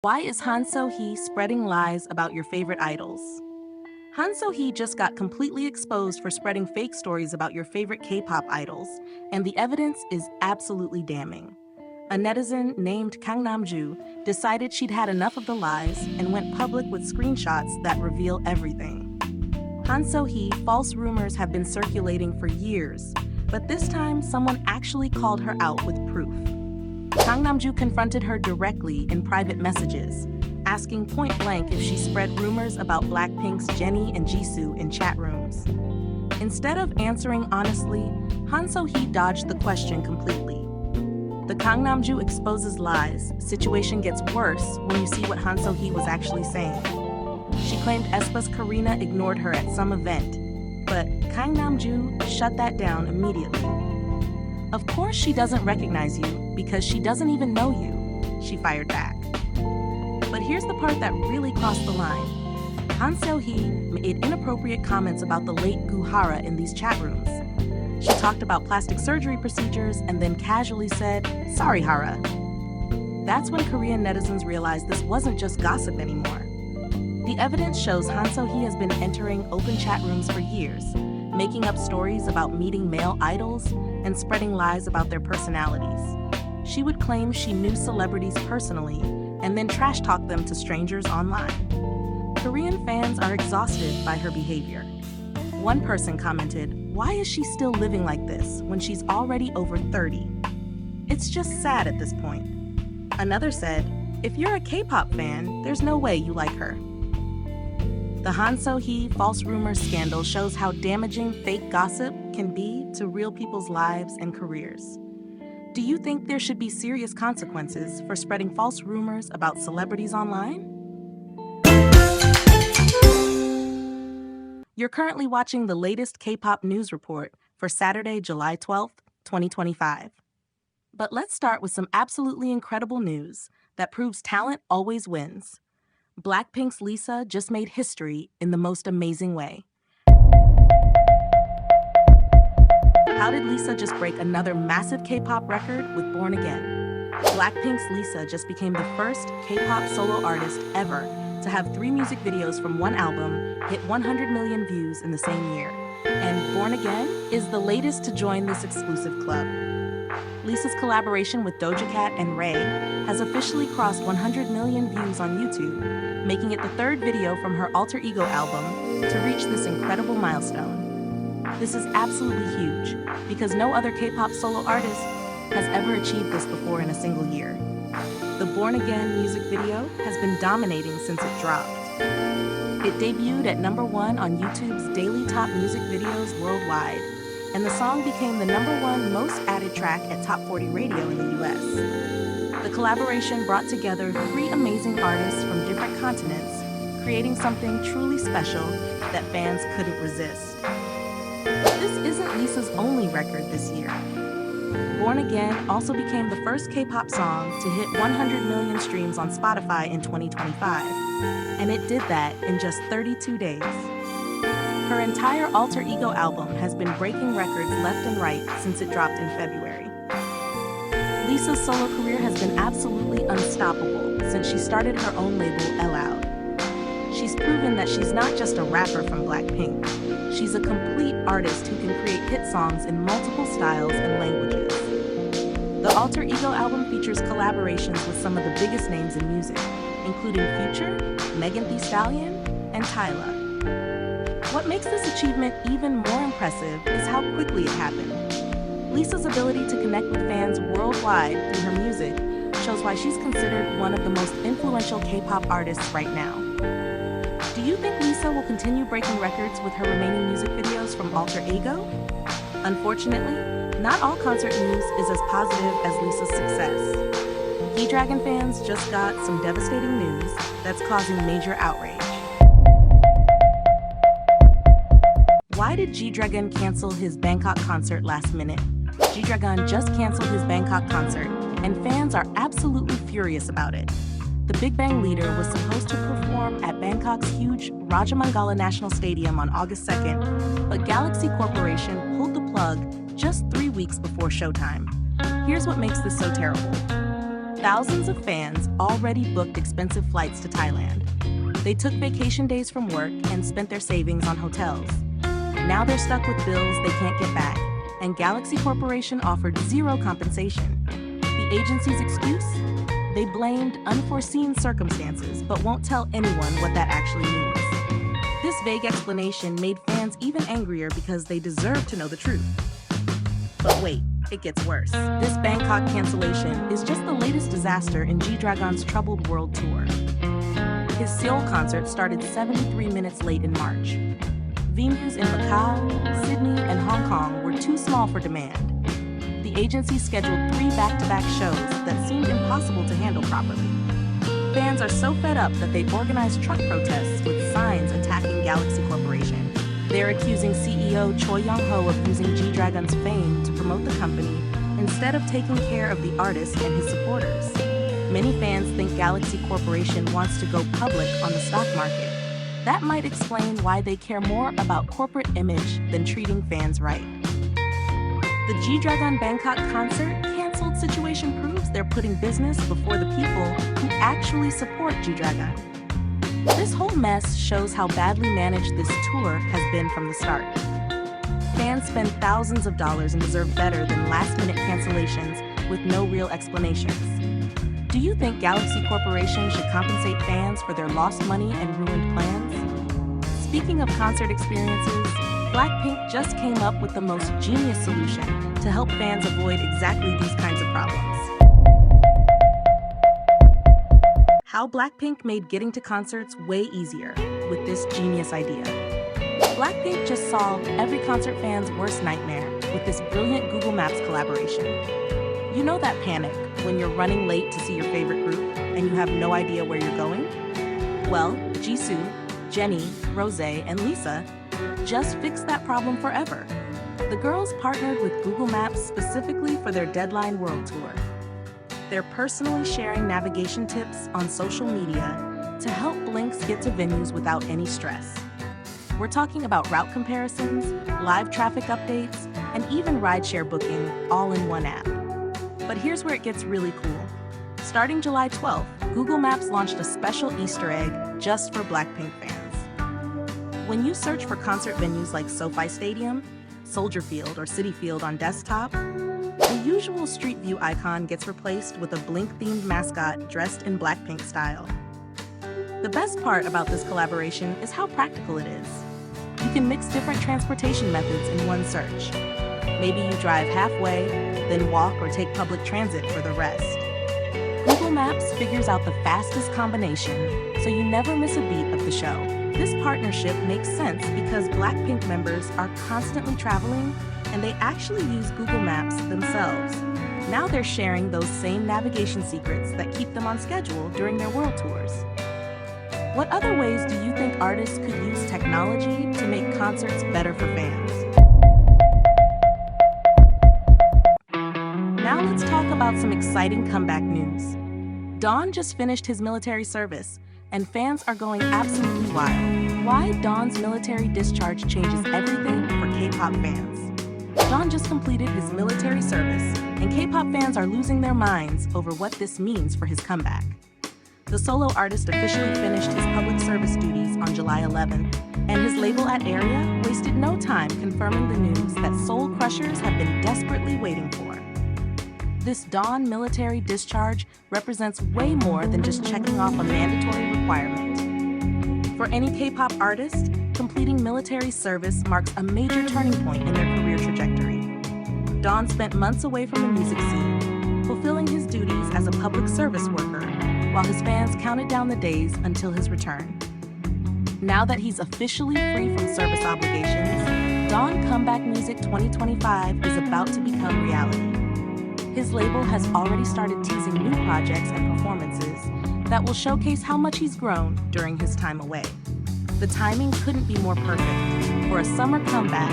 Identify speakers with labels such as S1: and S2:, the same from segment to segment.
S1: Why is Han Seo Hee spreading lies about your favorite idols? Han Seo Hee just got completely exposed for spreading fake stories about your favorite K-pop idols, and the evidence is absolutely damning. A netizen named Kang Namju decided she'd had enough of the lies and went public with screenshots that reveal everything. Han Seo Hee, false rumors have been circulating for years, but this time someone actually called her out with proof. Kang Namju confronted her directly in private messages, asking point blank if she spread rumors about Blackpink's Jennie and Jisoo in chat rooms. Instead of answering honestly, Han Seo Hee dodged the question completely. The Kang Namju exposes lies situation gets worse when you see what Han Seo Hee was actually saying. She claimed aespa's Karina ignored her at some event, but Kang Namju shut that down immediately. Of course she doesn't recognize you because she doesn't even know you, she fired back. But here's the part that really crossed the line. Han Seo Hee made inappropriate comments about the late Gu Hara in these chat rooms. She talked about plastic surgery procedures and then casually said, "Sorry, Hara." That's when Korean netizens realized this wasn't just gossip anymore. The evidence shows Han Seo Hee has been entering open chat rooms for years, making up stories about meeting male idols and spreading lies about their personalities. She would claim she knew celebrities personally and then trash talk them to strangers online. Korean fans are exhausted by her behavior. One person commented, "Why is she still living like this when she's already over 30? It's just sad at this point." Another said, "If you're a K-pop fan, there's no way you like her." The Han Seo Hee false rumors scandal shows how damaging fake gossip can be to real people's lives and careers. Do you think there should be serious consequences for spreading false rumors about celebrities online? You're currently watching the latest K-pop news report for Saturday, July 12th, 2025. But let's start with some absolutely incredible news that proves talent always wins. Blackpink's Lisa just made history in the most amazing way. How did Lisa just break another massive K-pop record with Born Again? Blackpink's Lisa just became the first K-pop solo artist ever to have 3 music videos from one album hit 100 million views in the same year. And Born Again is the latest to join this exclusive club. Lisa's collaboration with Doja Cat and Ray has officially crossed 100 million views on YouTube, making it the 3rd video from her alter ego album to reach this incredible milestone. This is absolutely huge because no other K-pop solo artist has ever achieved this before in a single year. The Born Again music video has been dominating since it dropped. It debuted at #1 on YouTube's daily top music videos worldwide, and the song became the #1 most added track at Top 40 Radio in the US. The collaboration brought together 3 amazing artists from different continents, creating something truly special that fans couldn't resist. But this isn't Lisa's only record this year. Born Again also became the first K-pop song to hit 100 million streams on Spotify in 2025, and it did that in just 32 days. Her entire alter ego album has been breaking records left and right since it dropped in February. Lisa's solo career has been absolutely unstoppable since she started her own label, Aloud. She's proven that she's not just a rapper from Blackpink. She's a complete artist who can create hit songs in multiple styles and languages. The alter ego album features collaborations with some of the biggest names in music, including Future, Megan Thee Stallion, and Tyla. What makes this achievement even more impressive is how quickly it happened. Lisa's ability to connect with fans worldwide through her music shows why she's considered one of the most influential K-pop artists right now. Do you think Lisa will continue breaking records with her remaining music videos from Alter Ego? Unfortunately, not all concert news is as positive as Lisa's success. G-Dragon fans just got some devastating news that's causing major outrage. Why did G-Dragon cancel his Bangkok concert last minute? G-Dragon just canceled his Bangkok concert, and fans are absolutely furious about it. The Big Bang leader was supposed to perform at Bangkok's huge Rajamangala National Stadium on August 2nd, but Galaxy Corporation pulled the plug just 3 weeks before showtime. Here's what makes this so terrible. Thousands of fans already booked expensive flights to Thailand. They took vacation days from work and spent their savings on hotels. Now they're stuck with bills they can't get back, and Galaxy Corporation offered zero compensation. The agency's excuse? They blamed unforeseen circumstances, but won't tell anyone what that actually means. This vague explanation made fans even angrier because they deserve to know the truth. But wait, it gets worse. This Bangkok cancellation is just the latest disaster in G-Dragon's troubled world tour. His Seoul concert started 73 minutes late in March. Venues in Macau, Sydney, and Hong Kong were too small for demand. The agency scheduled 3 back-to-back shows that seemed impossible to handle properly. Fans are so fed up that they organized truck protests with signs attacking Galaxy Corporation. They're accusing CEO Choi of using G-Dragon's fame to promote the company instead of taking care of the artist and his supporters. Many fans think Galaxy Corporation wants to go public on the stock market. That might explain why they care more about corporate image than treating fans right. The G-Dragon Bangkok concert canceled situation proves they're putting business before the people who actually support G-Dragon. This whole mess shows how badly managed this tour has been from the start. Fans spend thousands of dollars and deserve better than last-minute cancellations with no real explanations. Do you think Galaxy Corporation should compensate fans for their lost money and ruined plans? Speaking of concert experiences, Blackpink just came up with the most genius solution to help fans avoid exactly these kinds of problems. How Blackpink made getting to concerts way easier with this genius idea. Blackpink just solved every concert fan's worst nightmare with this brilliant Google Maps collaboration. You know that panic when you're running late to see your favorite group and you have no idea where you're going? Well, Jisoo, Jennie, Rosé, and Lisa just fixed that problem forever. The girls partnered with Google Maps specifically for their Deadline World Tour. They're personally sharing navigation tips on social media to help Blinks get to venues without any stress. We're talking about route comparisons, live traffic updates, and even rideshare booking all in one app. But here's where it gets really cool. Starting July 12th, Google Maps launched a special Easter egg just for Blackpink fans. When you search for concert venues like SoFi Stadium, Soldier Field, or Citi Field on desktop, the usual Street View icon gets replaced with a Blink-themed mascot dressed in Blackpink style. The best part about this collaboration is how practical it is. You can mix different transportation methods in one search. Maybe you drive halfway, then walk or take public transit for the rest. Google Maps figures out the fastest combination, so you never miss a beat of the show. This partnership makes sense because Blackpink members are constantly traveling and they actually use Google Maps themselves. Now they're sharing those same navigation secrets that keep them on schedule during their world tours. What other ways do you think artists could use technology to make concerts better for fans? Now let's talk about some exciting comeback news. Dawn just finished his military service, and fans are going absolutely wild. Why Dawn's military discharge changes everything for K-pop fans. Dawn just completed his military service, and K-pop fans are losing their minds over what this means for his comeback. The solo artist officially finished his public service duties on July 11th, and his label at Area wasted no time confirming the news that Soul Crushers have been desperately waiting for. This Dawn military discharge represents way more than just checking off a mandatory requirement. For any K-pop artist, completing military service marks a major turning point in their career trajectory. Dawn spent months away from the music scene, fulfilling his duties as a public service worker, while his fans counted down the days until his return. Now that he's officially free from service obligations, Dawn Comeback Music 2025 is about to become reality. His label has already started teasing new projects and performances that will showcase how much he's grown during his time away. The timing couldn't be more perfect for a summer comeback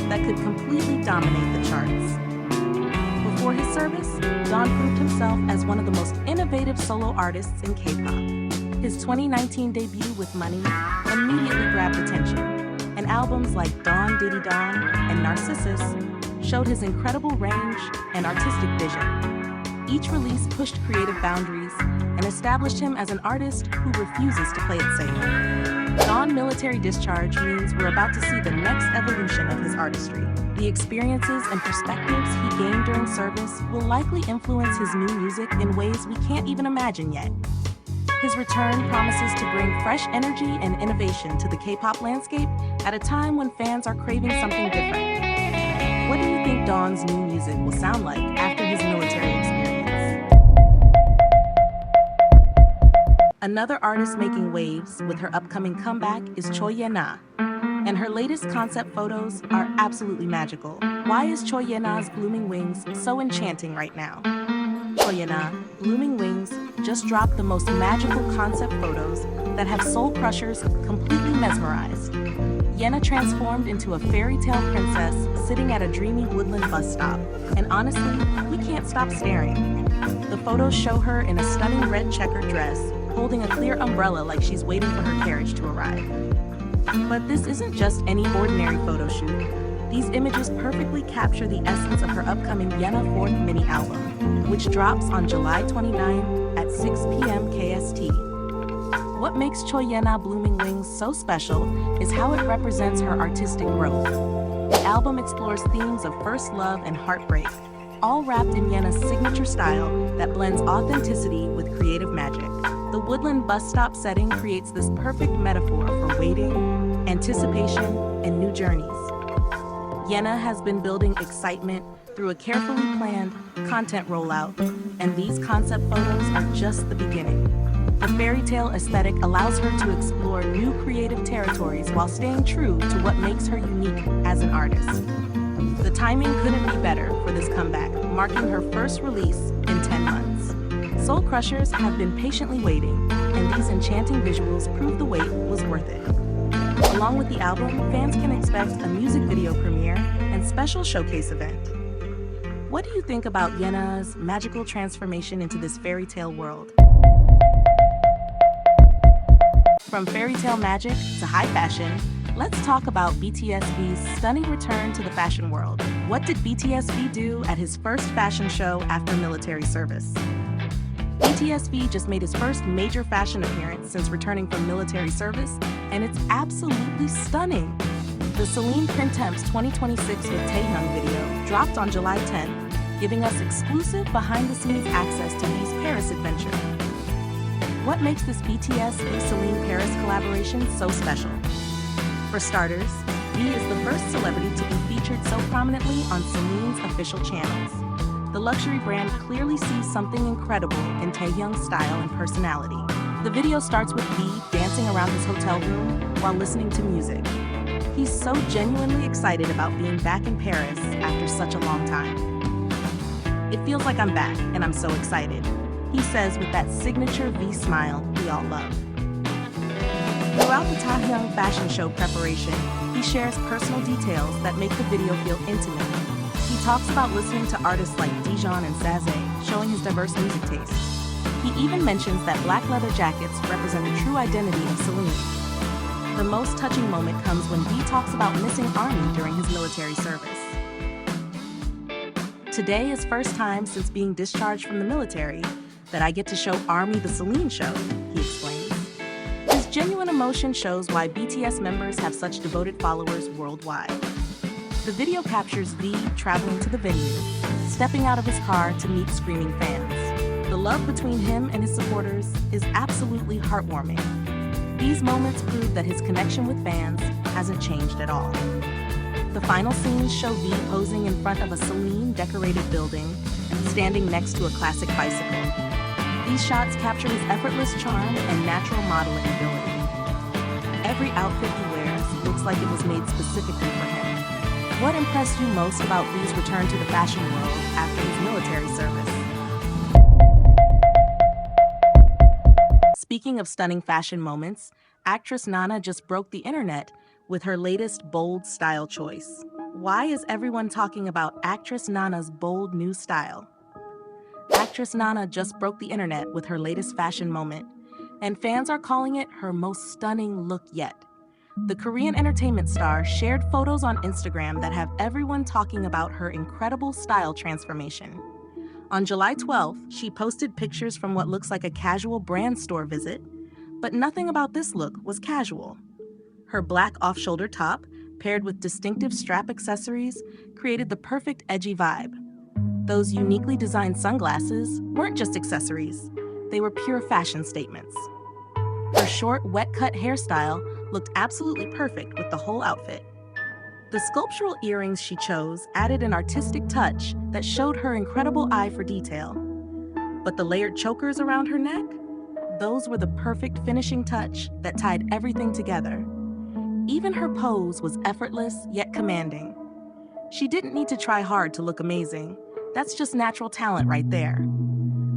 S1: that could completely dominate the charts. Before his service, Dawn proved himself as one of the most innovative solo artists in K-pop. His 2019 debut with Money immediately grabbed attention, and albums like Dawn Diddy Dawn and Narcissus showed his incredible range and artistic vision. Each release pushed creative boundaries and established him as an artist who refuses to play it safe. Non-military discharge means we're about to see the next evolution of his artistry. The experiences and perspectives he gained during service will likely influence his new music in ways we can't even imagine yet. His return promises to bring fresh energy and innovation to the K-pop landscape at a time when fans are craving something different. What do you think Dawn's new music will sound like after his military experience? Another artist making waves with her upcoming comeback is Choi, and her latest concept photos are absolutely magical. Why is Choi blooming wings so enchanting right now? Choi, Blooming Wings just dropped the most magical concept photos that have soul crushers completely mesmerized. Yena transformed into a fairy tale princess sitting at a dreamy woodland bus stop, and honestly, we can't stop staring. The photos show her in a stunning red checkered dress, holding a clear umbrella like she's waiting for her carriage to arrive. But this isn't just any ordinary photo shoot. These images perfectly capture the essence of her upcoming Yena 4th mini album, which drops on July 29 at 6 p.m. KST. What makes Choi Blooming Wings so special is how it represents her artistic growth. The album explores themes of first love and heartbreak, all wrapped in Yena's signature style that blends authenticity with creative magic. The woodland bus stop setting creates this perfect metaphor for waiting, anticipation, and new journeys. Yena has been building excitement through a carefully planned content rollout, and these concept photos are just the beginning. The fairy tale aesthetic allows her to explore new creative territories while staying true to what makes her unique as an artist. The timing couldn't be better for this comeback, marking her first release in 10 months. Soul Crushers have been patiently waiting, and these enchanting visuals prove the wait was worth it. Along with the album, fans can expect a music video premiere and special showcase event. What do you think about Yena's magical transformation into this fairy tale world? From fairy tale magic to high fashion, let's talk about BTS V's stunning return to the fashion world. What did BTS V do at his first fashion show after military service? BTS V just made his first major fashion appearance since returning from military service, and it's absolutely stunning. The Celine Printemps 2026 with Taehyung video dropped on July 10th, giving us exclusive behind-the-scenes access to V's Paris adventure. What makes this BTS V-Celine Paris collaboration so special? For starters, V is the first celebrity to be featured so prominently on Celine's official channels. The luxury brand clearly sees something incredible in Taehyung's style and personality. The video starts with V dancing around his hotel room while listening to music. He's so genuinely excited about being back in Paris after such a long time. "It feels like I'm back, and I'm so excited," he says with that signature V smile we all love. Throughout the Taehyung fashion show preparation, he shares personal details that make the video feel intimate. He talks about listening to artists like Dijon and Saze, showing his diverse music taste. He even mentions that black leather jackets represent the true identity of Celine. The most touching moment comes when V talks about missing Army during his military service. "Today is first time since being discharged from the military that I get to show Army the Celine show," he explains. His genuine emotion shows why BTS members have such devoted followers worldwide. The video captures V traveling to the venue, stepping out of his car to meet screaming fans. The love between him and his supporters is absolutely heartwarming. These moments prove that his connection with fans hasn't changed at all. The final scenes show V posing in front of a Celine-decorated building, standing next to a classic bicycle. These shots capture his effortless charm and natural modeling ability. Every outfit he wears looks like it was made specifically for him. What impressed you most about V's return to the fashion world after his military service? Speaking of stunning fashion moments, actress Nana just broke the internet with her latest bold style choice. Why is everyone talking about actress Nana's bold new style? Actress Nana just broke the internet with her latest fashion moment, and fans are calling it her most stunning look yet. The Korean entertainment star shared photos on Instagram that have everyone talking about her incredible style transformation. On July 12th, she posted pictures from what looks like a casual brand store visit, but nothing about this look was casual. Her black off-shoulder top, paired with distinctive strap accessories, created the perfect edgy vibe. Those uniquely designed sunglasses weren't just accessories, they were pure fashion statements. Her short, wet-cut hairstyle looked absolutely perfect with the whole outfit. The sculptural earrings she chose added an artistic touch that showed her incredible eye for detail. But the layered chokers around her neck? Those were the perfect finishing touch that tied everything together. Even her pose was effortless yet commanding. She didn't need to try hard to look amazing. That's just natural talent right there.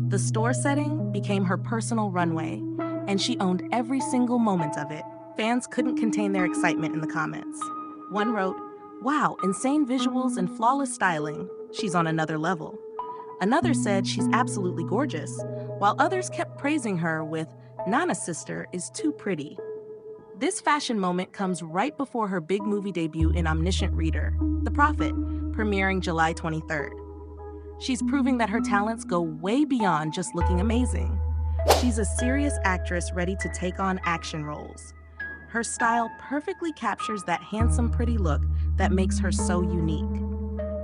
S1: The store setting became her personal runway, and she owned every single moment of it. Fans couldn't contain their excitement in the comments. One wrote, "Wow, insane visuals and flawless styling. She's on another level." Another said she's absolutely gorgeous, while others kept praising her with, "Nana's sister is too pretty." This fashion moment comes right before her big movie debut in Omniscient Reader, The Prophet, premiering July 23rd. She's proving that her talents go way beyond just looking amazing. She's a serious actress ready to take on action roles. Her style perfectly captures that handsome, pretty look that makes her so unique.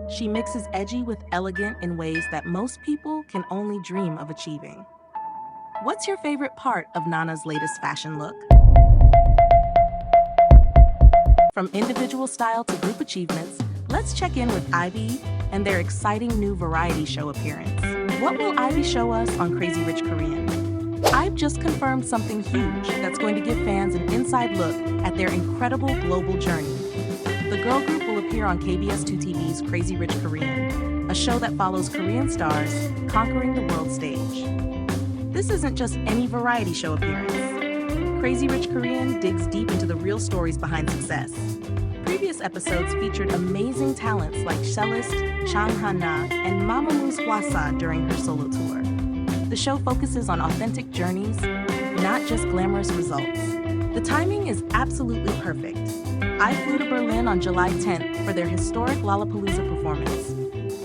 S1: She mixes edgy with elegant in ways that most people can only dream of achieving. What's your favorite part of Nana's latest fashion look? From individual style to group achievements, let's check in with IVE and their exciting new variety show appearance. What will IVE show us on Crazy Rich Korean? I've just confirmed something huge that's going to give fans an inside look at their incredible global journey. The girl group will appear on KBS 2 TV's Crazy Rich Korean, a show that follows Korean stars conquering the world stage. This isn't just any variety show appearance. Crazy Rich Korean digs deep into the real stories behind success. Previous episodes featured amazing talents like cellist Chang Han-na and Mamamoo Hwasa during her solo tour. The show focuses on authentic journeys, not just glamorous results. The timing is absolutely perfect. I flew to Berlin on July 10th for their historic Lollapalooza performance.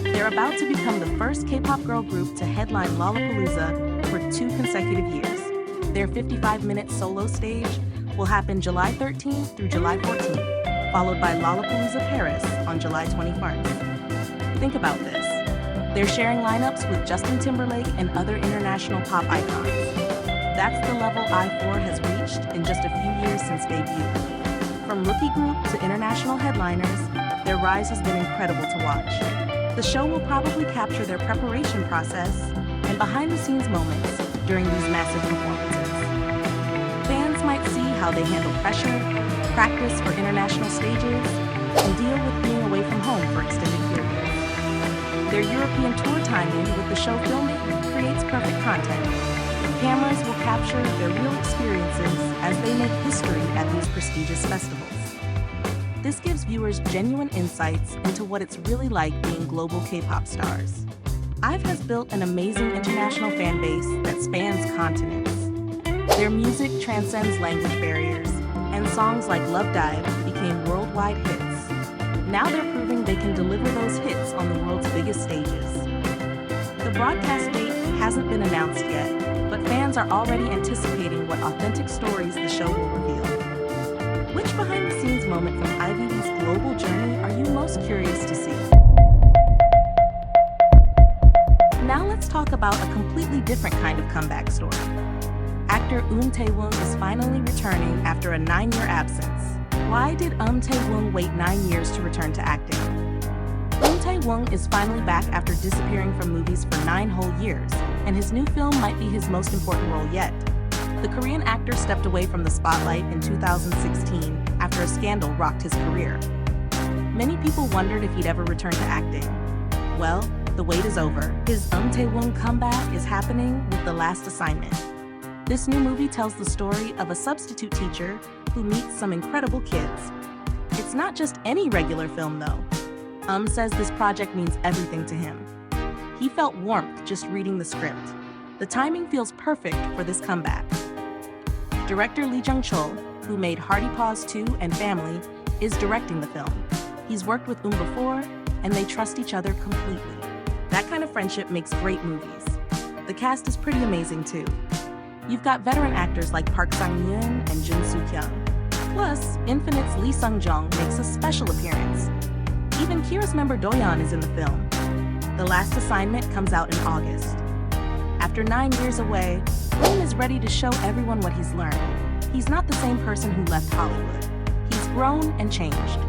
S1: They're about to become the first K-pop girl group to headline Lollapalooza for 2 consecutive years. Their 55-minute solo stage will happen July 13th through July 14th, followed by Lollapalooza Paris on July 21st. Think about this. They're sharing lineups with Justin Timberlake and other international pop icons. That's the level I4 has reached in just a few years since debut. From rookie group to international headliners, their rise has been incredible to watch. The show will probably capture their preparation process and behind-the-scenes moments during these massive performances. Fans might see how they handle pressure, practice for international stages, and deal with being away from home for extended periods. Their European tour timing with the show filming creates perfect content. Cameras will capture their real experiences as they make history at these prestigious festivals. This gives viewers genuine insights into what it's really like being global K-pop stars. IVE has built an amazing international fan base that spans continents. Their music transcends language barriers, and songs like Love Dive became worldwide hits. Now they're proving they can deliver those hits on the world's biggest stages. The broadcast date hasn't been announced yet, but fans are already anticipating what authentic stories the show will reveal. Which behind-the-scenes moment from IVE's global journey are you most curious to see? Now let's talk about a completely different kind of comeback story. Actor Tae-woong is finally returning after a 9-year absence. Why did Tae-woong wait 9 years to return to acting? Tae-woong is finally back after disappearing from movies for 9 whole years, and his new film might be his most important role yet. The Korean actor stepped away from the spotlight in 2016 after a scandal rocked his career. Many people wondered if he'd ever return to acting. Well, the wait is over. His Tae-woong comeback is happening with The Last Assignment. This new movie tells the story of a substitute teacher who meets some incredible kids. It's not just any regular film, though. Says this project means everything to him. He felt warmth just reading the script. The timing feels perfect for this comeback. Director Lee Jung-chul, who made Hardy Paws 2 and Family, is directing the film. He's worked with before, and they trust each other completely. That kind of friendship makes great movies. The cast is pretty amazing too. You've got veteran actors like Park Sang-yoon and Jun Soo-kyung. Plus, Infinite's Lee Sung-jung makes a special appearance. Even Kira's member Doyeon is in the film. The Last Assignment comes out in August. After 9 years away, Eun is ready to show everyone what he's learned. He's not the same person who left Hollywood. He's grown and changed.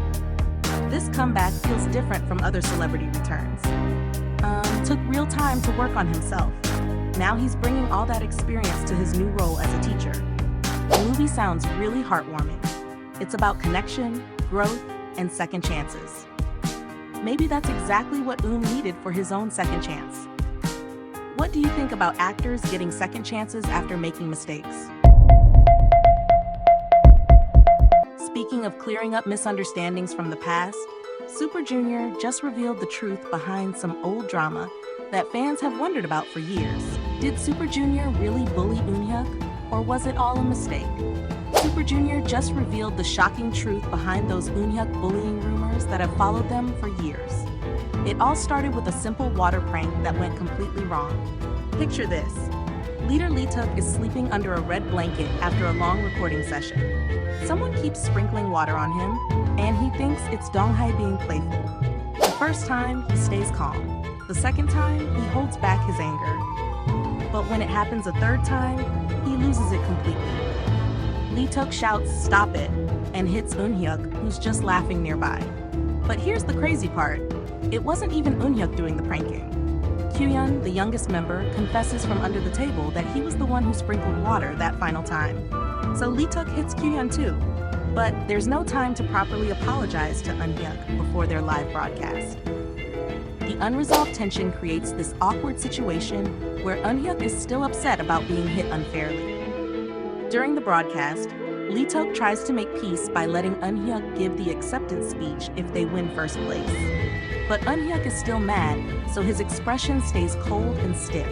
S1: This comeback feels different from other celebrity returns. Took real time to work on himself. Now he's bringing all that experience to his new role as a teacher. The movie sounds really heartwarming. It's about connection, growth, and second chances. Maybe that's exactly what Eun needed for his own second chance. What do you think about actors getting second chances after making mistakes? Speaking of clearing up misunderstandings from the past, Super Junior just revealed the truth behind some old drama that fans have wondered about for years. Did Super Junior really bully Eunhyuk, or was it all a mistake? Super Junior just revealed the shocking truth behind those Eunhyuk bullying rumors that have followed them for years. It all started with a simple water prank that went completely wrong. Picture this. Leader Lee Tuk is sleeping under a red blanket after a long recording session. Someone keeps sprinkling water on him, and he thinks it's Donghae being playful. The first time, he stays calm. The second time, he holds back his anger. But when it happens a third time, he loses it completely. Lee Tuk shouts, "Stop it," and hits Eunhyuk, who's just laughing nearby. But here's the crazy part. It wasn't even Eunhyuk doing the pranking. Kyuhyun, the youngest member, confesses from under the table that he was the one who sprinkled water that final time. So Lee Tuk hits Kyuhyun too. But there's no time to properly apologize to Eunhyuk before their live broadcast. The unresolved tension creates this awkward situation where Eunhyuk is still upset about being hit unfairly. During the broadcast, Lee Tuk tries to make peace by letting Eunhyuk give the acceptance speech if they win first place. But Eunhyuk is still mad, so his expression stays cold and stiff.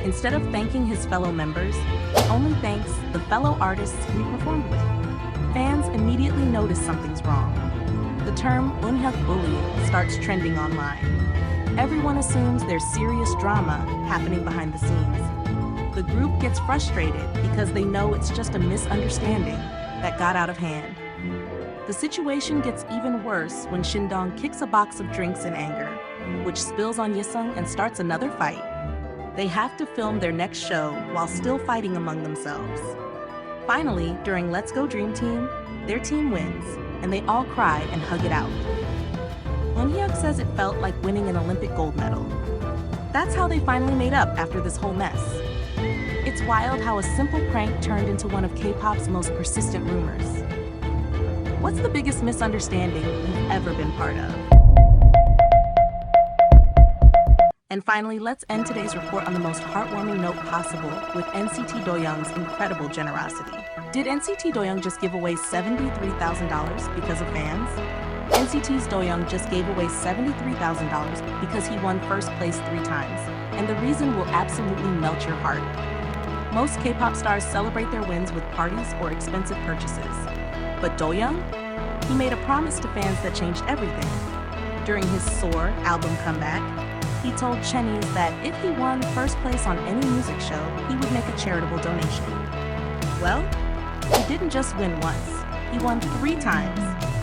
S1: Instead of thanking his fellow members, he only thanks the fellow artists he performed with. Fans immediately notice something's wrong. The term Eunhyuk bullying starts trending online. Everyone assumes there's serious drama happening behind the scenes. The group gets frustrated because they know it's just a misunderstanding that got out of hand. The situation gets even worse when Shindong kicks a box of drinks in anger, which spills on Yesung and starts another fight. They have to film their next show while still fighting among themselves. Finally, during Let's Go Dream Team, their team wins, and they all cry and hug it out. Eunhyuk says it felt like winning an Olympic gold medal. That's how they finally made up after this whole mess. It's wild how a simple prank turned into one of K-pop's most persistent rumors. What's the biggest misunderstanding you've ever been part of? And finally, let's end today's report on the most heartwarming note possible with NCT Doyoung's incredible generosity. Did NCT Doyoung just give away $73,000 because of fans? NCT's Doyoung just gave away $73,000 because he won first place 3 times, and the reason will absolutely melt your heart. Most K-pop stars celebrate their wins with parties or expensive purchases. But Doyoung? He made a promise to fans that changed everything. During his Soar album comeback, he told Chennies that if he won first place on any music show, he would make a charitable donation. Well, he didn't just win once, he won 3 times.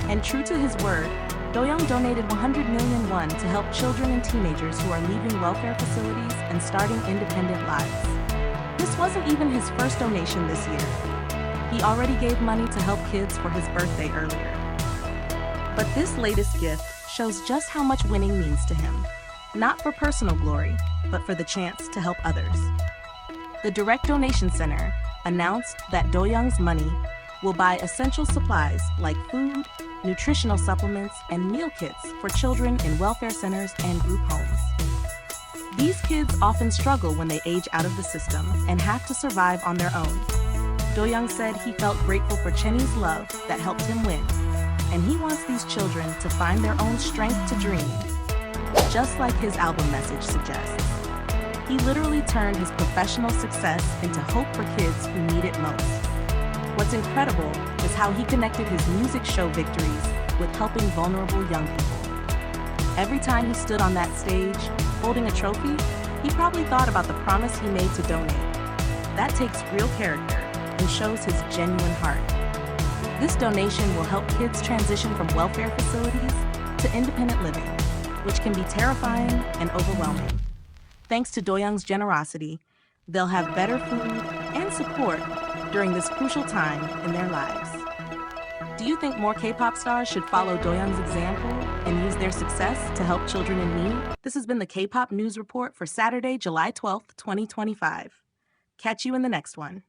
S1: And true to his word, Doyoung donated 100 million won to help children and teenagers who are leaving welfare facilities and starting independent lives. This wasn't even his first donation this year. He already gave money to help kids for his birthday earlier. But this latest gift shows just how much winning means to him. Not for personal glory, but for the chance to help others. The Direct Donation Center announced that Doyoung's money will buy essential supplies like food, nutritional supplements, and meal kits for children in welfare centers and group homes. These kids often struggle when they age out of the system and have to survive on their own. Doyoung said he felt grateful for Chenni's love that helped him win, and he wants these children to find their own strength to dream, just like his album message suggests. He literally turned his professional success into hope for kids who need it most. What's incredible is how he connected his music show victories with helping vulnerable young people. Every time he stood on that stage, holding a trophy, he probably thought about the promise he made to donate. That takes real character and shows his genuine heart. This donation will help kids transition from welfare facilities to independent living, which can be terrifying and overwhelming. Thanks to Doyoung's generosity, they'll have better food and support during this crucial time in their lives. Do you think more K-pop stars should follow Doyoung's example and use their success to help children in need? This has been the K-pop News Report for Saturday, July 12th, 2025. Catch you in the next one.